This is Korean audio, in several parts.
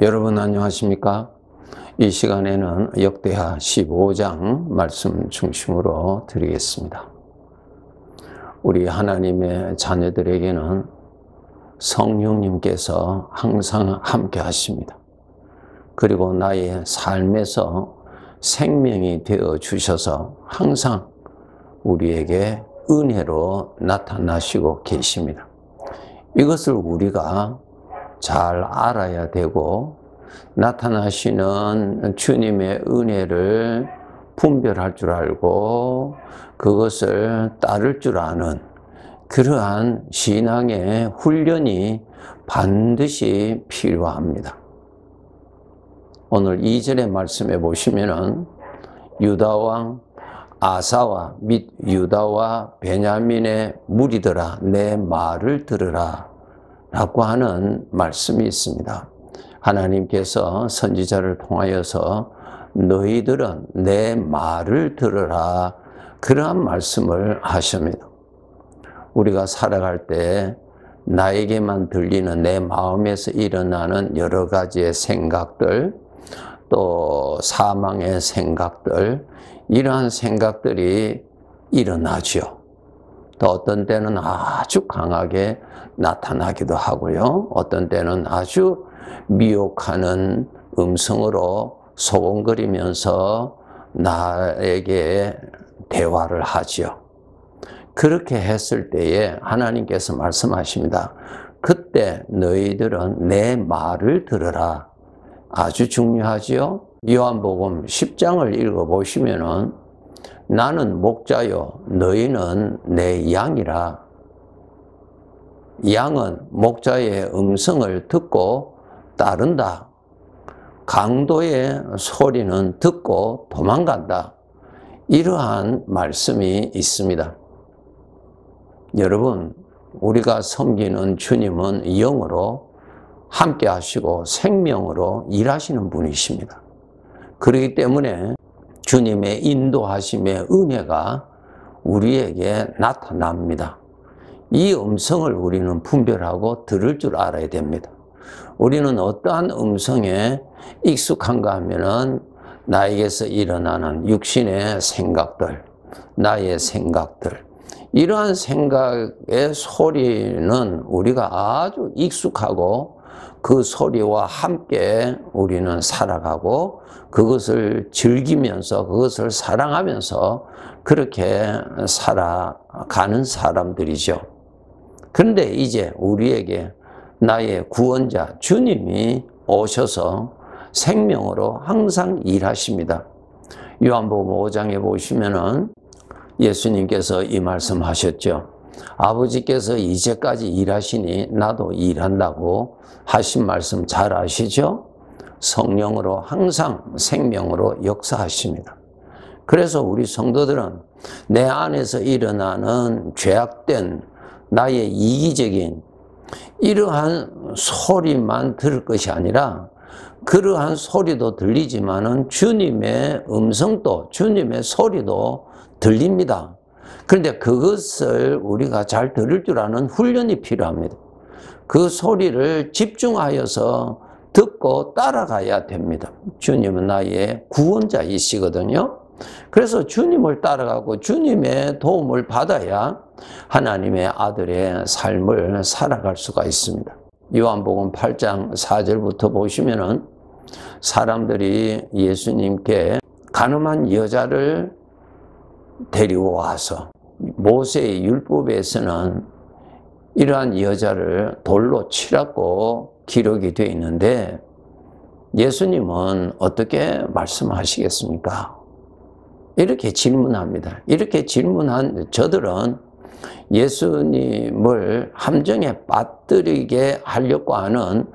여러분 안녕하십니까? 이 시간에는 역대하 15장 말씀 중심으로 드리겠습니다. 우리 하나님의 자녀들에게는 성령님께서 항상 함께 하십니다. 그리고 나의 삶에서 생명이 되어 주셔서 항상 우리에게 은혜로 나타나시고 계십니다. 이것을 우리가 잘 알아야 되고 나타나시는 주님의 은혜를 분별할 줄 알고 그것을 따를 줄 아는 그러한 신앙의 훈련이 반드시 필요합니다. 오늘 2절의 말씀에 보시면은 유다왕 아사와 및 유다와 베냐민의 무리들아 내 말을 들으라 라고 하는 말씀이 있습니다. 하나님께서 선지자를 통하여서 너희들은 내 말을 들으라 그러한 말씀을 하십니다. 우리가 살아갈 때 나에게만 들리는 내 마음에서 일어나는 여러 가지의 생각들, 또 사망의 생각들, 이러한 생각들이 일어나죠. 또 어떤 때는 아주 강하게 나타나기도 하고요. 어떤 때는 아주 미혹하는 음성으로 소곤거리면서 나에게 대화를 하죠. 그렇게 했을 때에 하나님께서 말씀하십니다. 그때 너희들은 내 말을 들으라. 아주 중요하지요. 요한복음 10장을 읽어보시면은 나는 목자요 너희는 내 양이라. 양은 목자의 음성을 듣고 따른다. 강도의 소리는 듣고 도망간다. 이러한 말씀이 있습니다. 여러분, 우리가 섬기는 주님은 영으로 함께 하시고 생명으로 일하시는 분이십니다. 그렇기 때문에 주님의 인도하심의 은혜가 우리에게 나타납니다. 이 음성을 우리는 분별하고 들을 줄 알아야 됩니다. 우리는 어떠한 음성에 익숙한가 하면은 나에게서 일어나는 육신의 생각들, 나의 생각들, 이러한 생각의 소리는 우리가 아주 익숙하고 그 소리와 함께 우리는 살아가고 그것을 즐기면서 그것을 사랑하면서 그렇게 살아가는 사람들이죠. 그런데 이제 우리에게 나의 구원자 주님이 오셔서 생명으로 항상 일하십니다. 요한복음 5장에 보시면은 예수님께서 이 말씀 하셨죠. 아버지께서 이제까지 일하시니 나도 일한다고 하신 말씀 잘 아시죠? 성령으로 항상 생명으로 역사하십니다. 그래서 우리 성도들은 내 안에서 일어나는 죄악된 나의 이기적인 이러한 소리만 들을 것이 아니라 그러한 소리도 들리지만은 주님의 음성도 주님의 소리도 들립니다. 그런데 그것을 우리가 잘 들을 줄 아는 훈련이 필요합니다. 그 소리를 집중하여서 듣고 따라가야 됩니다. 주님은 나의 구원자이시거든요. 그래서 주님을 따라가고 주님의 도움을 받아야 하나님의 아들의 삶을 살아갈 수가 있습니다. 요한복음 8장 4절부터 보시면은 사람들이 예수님께 가늠한 여자를 데리고 와서 모세의 율법에서는 이러한 여자를 돌로 치라고 기록이 되어 있는데 예수님은 어떻게 말씀하시겠습니까? 이렇게 질문합니다. 이렇게 질문한 저들은 예수님을 함정에 빠뜨리게 하려고 하는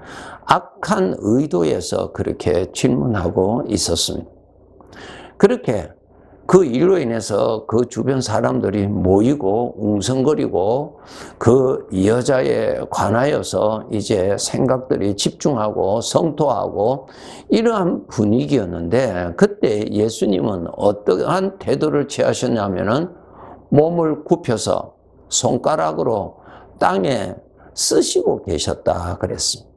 악한 의도에서 그렇게 질문하고 있었습니다. 그렇게 그 일로 인해서 그 주변 사람들이 모이고 웅성거리고 그 여자에 관하여서 이제 생각들이 집중하고 성토하고 이러한 분위기였는데 그때 예수님은 어떠한 태도를 취하셨냐면은 몸을 굽혀서 손가락으로 땅에 쓰시고 계셨다 그랬습니다.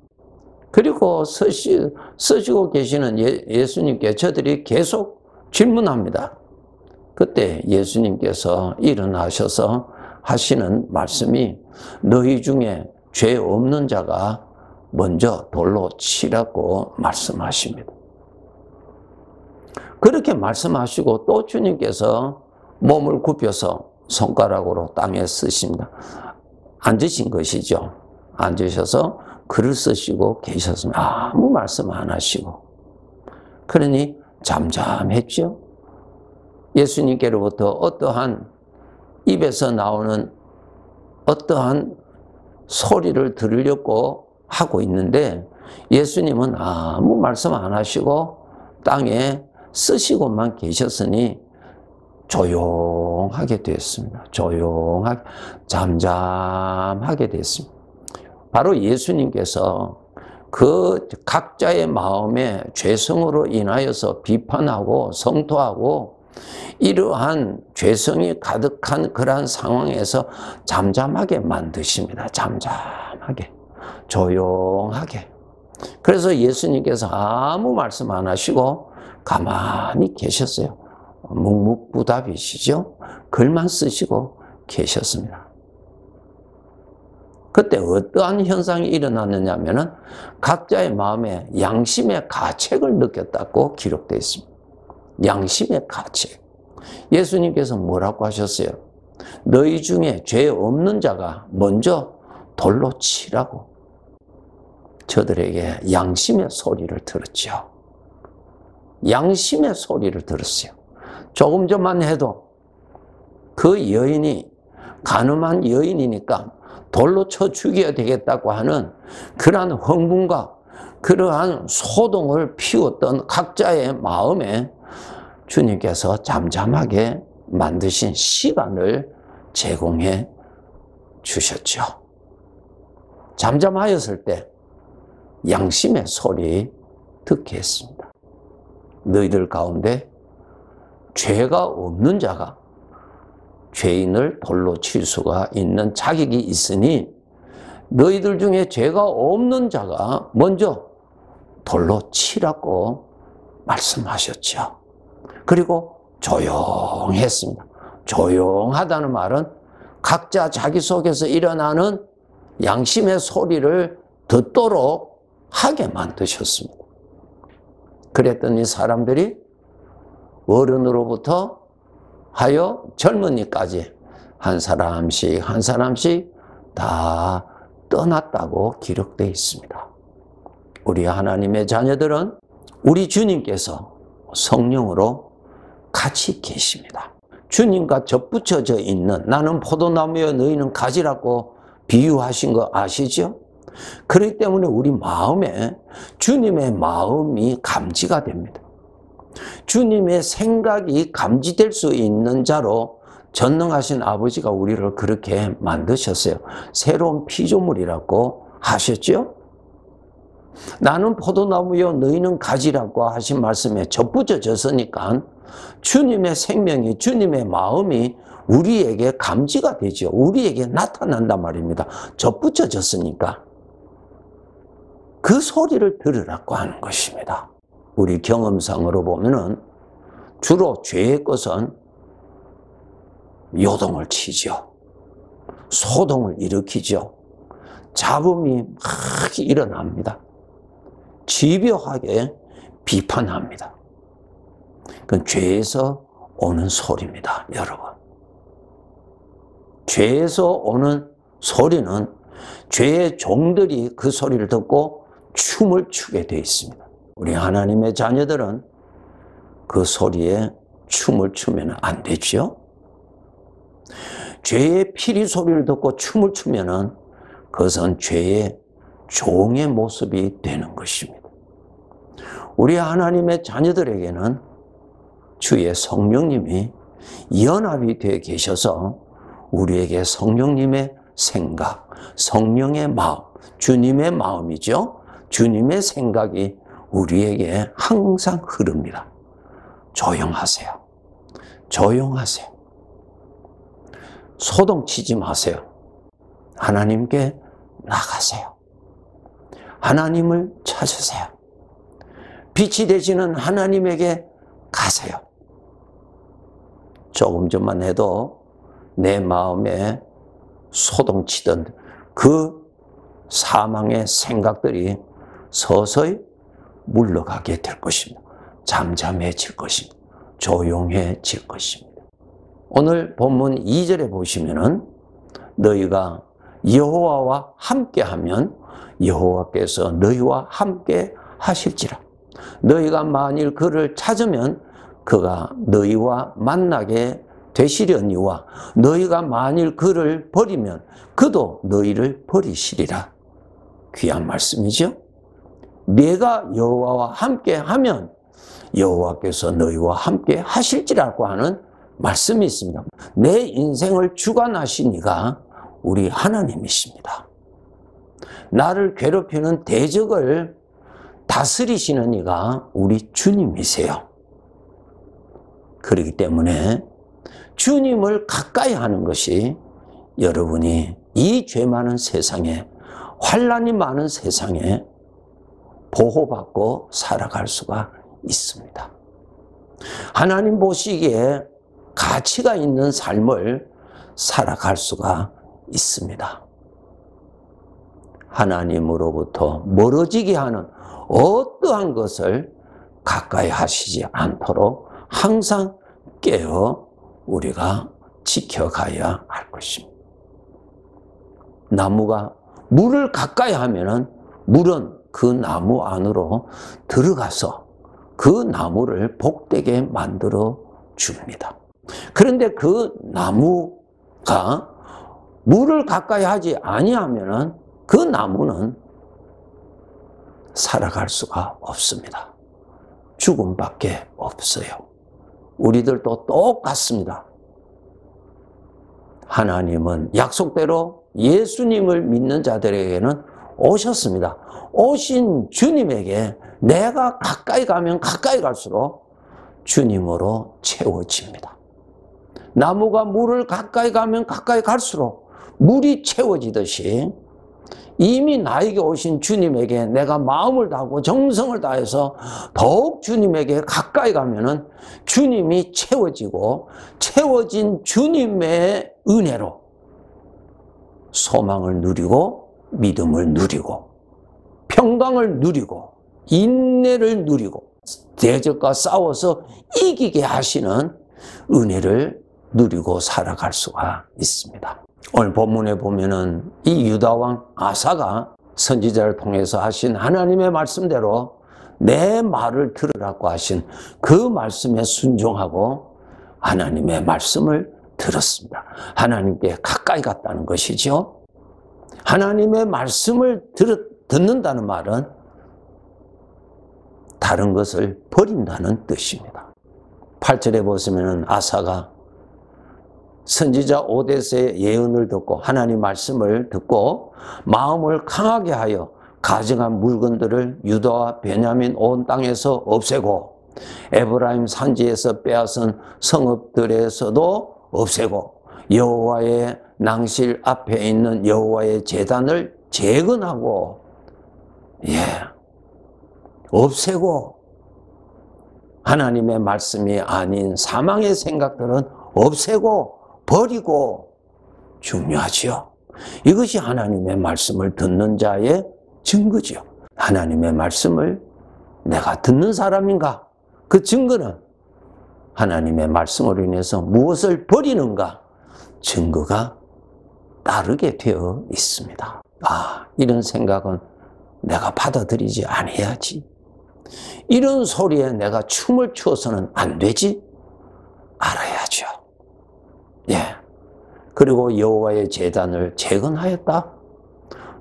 그리고 쓰시고 계시는 예수님께 저들이 계속 질문합니다. 그때 예수님께서 일어나셔서 하시는 말씀이 너희 중에 죄 없는 자가 먼저 돌로 치라고 말씀하십니다. 그렇게 말씀하시고 또 주님께서 몸을 굽혀서 손가락으로 땅에 쓰십니다. 앉으신 것이죠. 앉으셔서 글을 쓰시고 계셨습니다. 아무 말씀 안 하시고. 그러니 잠잠했죠. 예수님께로부터 어떠한 입에서 나오는 어떠한 소리를 들으려고 하고 있는데 예수님은 아무 말씀 안 하시고 땅에 쓰시고만 계셨으니 조용하게 됐습니다. 조용하게, 잠잠하게 됐습니다. 바로 예수님께서 그 각자의 마음에 죄성으로 인하여서 비판하고 성토하고 이러한 죄성이 가득한 그러한 상황에서 잠잠하게 만드십니다. 잠잠하게, 조용하게. 그래서 예수님께서 아무 말씀 안 하시고 가만히 계셨어요. 묵묵부답이시죠. 글만 쓰시고 계셨습니다. 그때 어떠한 현상이 일어났느냐 하면은 각자의 마음에 양심의 가책을 느꼈다고 기록되어 있습니다. 양심의 가책. 예수님께서 뭐라고 하셨어요? 너희 중에 죄 없는 자가 먼저 돌로 치라고 저들에게 양심의 소리를 들었죠. 양심의 소리를 들었어요. 조금 전만 해도 그 여인이 간음한 여인이니까 돌로 쳐 죽여야 되겠다고 하는 그러한 흥분과 그러한 소동을 피웠던 각자의 마음에 주님께서 잠잠하게 만드신 시간을 제공해 주셨죠. 잠잠하였을 때 양심의 소리 듣게 했습니다. 너희들 가운데 죄가 없는 자가 죄인을 돌로 칠 수가 있는 자격이 있으니 너희들 중에 죄가 없는 자가 먼저 돌로 치라고 말씀하셨죠. 그리고 조용했습니다. 조용하다는 말은 각자 자기 속에서 일어나는 양심의 소리를 듣도록 하게 만드셨습니다. 그랬더니 사람들이 어른으로부터 하여 젊은이까지 한 사람씩 한 사람씩 다 떠났다고 기록되어 있습니다. 우리 하나님의 자녀들은 우리 주님께서 성령으로 같이 계십니다. 주님과 접붙여져 있는 나는 포도나무여 너희는 가지라고 비유하신 거 아시죠? 그렇기 때문에 우리 마음에 주님의 마음이 감지가 됩니다. 주님의 생각이 감지될 수 있는 자로 전능하신 아버지가 우리를 그렇게 만드셨어요. 새로운 피조물이라고 하셨죠? 나는 포도나무여 너희는 가지라고 하신 말씀에 접붙여졌으니까 주님의 생명이 주님의 마음이 우리에게 감지가 되죠. 우리에게 나타난단 말입니다. 접붙여졌으니까 그 소리를 들으라고 하는 것입니다. 우리 경험상으로 보면은 주로 죄의 것은 요동을 치죠. 소동을 일으키죠. 잡음이 막 일어납니다. 집요하게 비판합니다. 그건 죄에서 오는 소리입니다, 여러분. 죄에서 오는 소리는 죄의 종들이 그 소리를 듣고 춤을 추게 되어 있습니다. 우리 하나님의 자녀들은 그 소리에 춤을 추면 안 되죠. 죄의 피리 소리를 듣고 춤을 추면 그것은 죄의 종의 모습이 되는 것입니다. 우리 하나님의 자녀들에게는 주의 성령님이 연합이 되어 계셔서 우리에게 성령님의 생각, 성령의 마음, 주님의 마음이죠. 주님의 생각이 우리에게 항상 흐릅니다. 조용하세요. 조용하세요. 소동치지 마세요. 하나님께 나가세요. 하나님을 찾으세요. 빛이 되시는 하나님에게 가세요. 조금 전만 해도 내 마음에 소동치던 그 사망의 생각들이 서서히 물러가게 될 것입니다. 잠잠해질 것입니다. 조용해질 것입니다. 오늘 본문 2절에 보시면은 너희가 여호와와 함께하면 여호와께서 너희와 함께 하실지라. 너희가 만일 그를 찾으면 그가 너희와 만나게 되시려니와 너희가 만일 그를 버리면 그도 너희를 버리시리라. 귀한 말씀이죠. 내가 여호와와 함께하면 여호와께서 너희와 함께 하실지라고 하는 말씀이 있습니다. 내 인생을 주관하신 이가 우리 하나님이십니다. 나를 괴롭히는 대적을 다스리시는 이가 우리 주님이세요. 그렇기 때문에 주님을 가까이 하는 것이 여러분이 이 죄 많은 세상에, 환난이 많은 세상에 보호받고 살아갈 수가 있습니다. 하나님 보시기에 가치가 있는 삶을 살아갈 수가 있습니다. 하나님으로부터 멀어지게 하는 어떠한 것을 가까이 하시지 않도록 항상 깨어 우리가 지켜가야 할 것입니다. 나무가 물을 가까이 하면은 물은 그 나무 안으로 들어가서 그 나무를 복되게 만들어 줍니다. 그런데 그 나무가 물을 가까이 하지 아니하면은 그 나무는 살아갈 수가 없습니다. 죽음밖에 없어요. 우리들도 똑같습니다. 하나님은 약속대로 예수님을 믿는 자들에게는 오셨습니다. 오신 주님에게 내가 가까이 가면 가까이 갈수록 주님으로 채워집니다. 나무가 물을 가까이 가면 가까이 갈수록 물이 채워지듯이 이미 나에게 오신 주님에게 내가 마음을 다하고 정성을 다해서 더욱 주님에게 가까이 가면은 주님이 채워지고 채워진 주님의 은혜로 소망을 누리고 믿음을 누리고 평강을 누리고 인내를 누리고 대적과 싸워서 이기게 하시는 은혜를 누리고 살아갈 수가 있습니다. 오늘 본문에 보면은 이 유다왕 아사가 선지자를 통해서 하신 하나님의 말씀대로 내 말을 들으라고 하신 그 말씀에 순종하고 하나님의 말씀을 들었습니다. 하나님께 가까이 갔다는 것이죠. 하나님의 말씀을 듣는다는 말은 다른 것을 버린다는 뜻입니다. 8절에 보시면 아사가 선지자 오데스의 예언을 듣고 하나님 말씀을 듣고 마음을 강하게 하여 가증한 물건들을 유다와 베냐민 온 땅에서 없애고 에브라임 산지에서 빼앗은 성읍들에서도 없애고 여호와의 낭실 앞에 있는 여호와의 제단을 재건하고 없애고 하나님의 말씀이 아닌 사망의 생각들은 없애고 버리고 중요하지요. 이것이 하나님의 말씀을 듣는 자의 증거지요. 하나님의 말씀을 내가 듣는 사람인가? 그 증거는 하나님의 말씀으로 인해서 무엇을 버리는가? 증거가 따르게 되어 있습니다. 이런 생각은 내가 받아들이지 않아야지. 이런 소리에 내가 춤을 추어서는 안 되지. 알아야죠. 그리고 여호와의 제단을 재건하였다.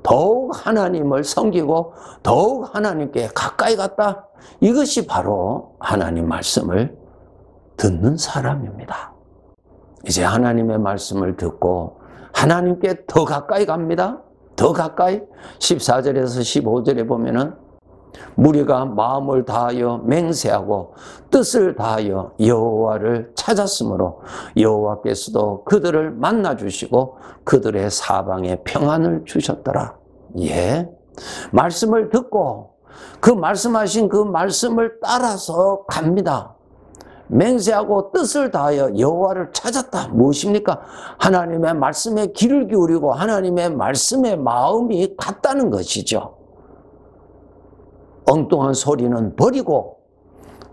더욱 하나님을 섬기고 더욱 하나님께 가까이 갔다. 이것이 바로 하나님 말씀을 듣는 사람입니다. 이제 하나님의 말씀을 듣고 하나님께 더 가까이 갑니다. 더 가까이 14절에서 15절에 보면은 무리가 마음을 다하여 맹세하고 뜻을 다하여 여호와를 찾았으므로 여호와께서도 그들을 만나 주시고 그들의 사방에 평안을 주셨더라. 말씀을 듣고 그 말씀하신 그 말씀을 따라서 갑니다. 맹세하고 뜻을 다하여 여호와를 찾았다. 무엇입니까? 하나님의 말씀에 귀를 기울이고 하나님의 말씀에 마음이 같다는 것이죠. 엉뚱한 소리는 버리고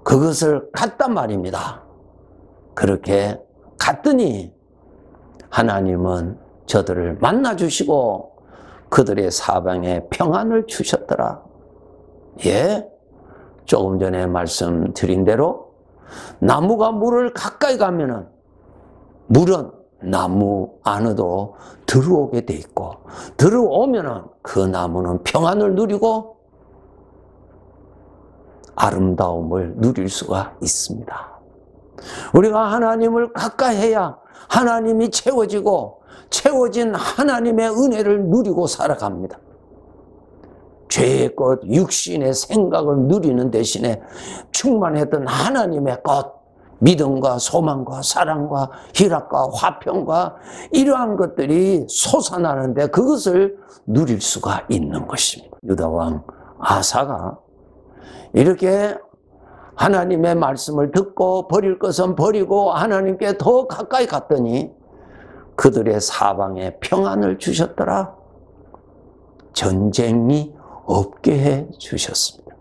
그것을 갖단 말입니다. 그렇게 갔더니 하나님은 저들을 만나주시고 그들의 사방에 평안을 주셨더라. 예, 조금 전에 말씀드린 대로 나무가 물을 가까이 가면은 물은 나무 안으로 들어오게 돼 있고, 들어오면은 그 나무는 평안을 누리고 아름다움을 누릴 수가 있습니다. 우리가 하나님을 가까이 해야 하나님이 채워지고 채워진 하나님의 은혜를 누리고 살아갑니다. 죄의 것, 육신의 생각을 누리는 대신에 충만했던 하나님의 것, 믿음과 소망과 사랑과 희락과 화평과 이러한 것들이 솟아나는데 그것을 누릴 수가 있는 것입니다. 유다왕 아사가 이렇게 하나님의 말씀을 듣고 버릴 것은 버리고 하나님께 더 가까이 갔더니 그들의 사방에 평안을 주셨더라. 전쟁이 없게 해 주셨습니다.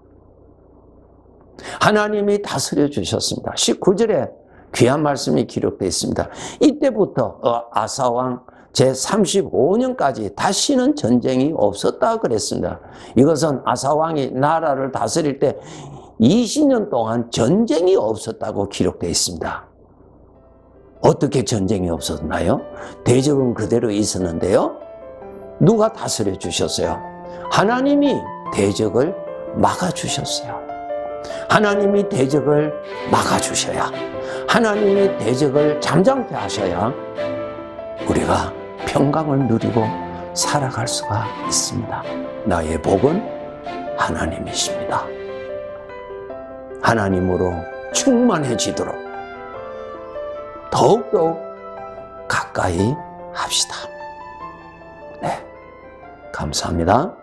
하나님이 다스려 주셨습니다. 19절에 귀한 말씀이 기록되어 있습니다. 이때부터 아사왕 제35년까지 다시는 전쟁이 없었다 그랬습니다. 이것은 아사왕이 나라를 다스릴 때 20년 동안 전쟁이 없었다고 기록되어 있습니다. 어떻게 전쟁이 없었나요? 대적은 그대로 있었는데요. 누가 다스려 주셨어요? 하나님이 대적을 막아주셨어요. 하나님이 대적을 막아주셔야, 하나님이 대적을 잠잠케 하셔야 우리가 평강을 누리고 살아갈 수가 있습니다. 나의 복은 하나님이십니다. 하나님으로 충만해지도록 더욱더욱 가까이 합시다. 네, 감사합니다.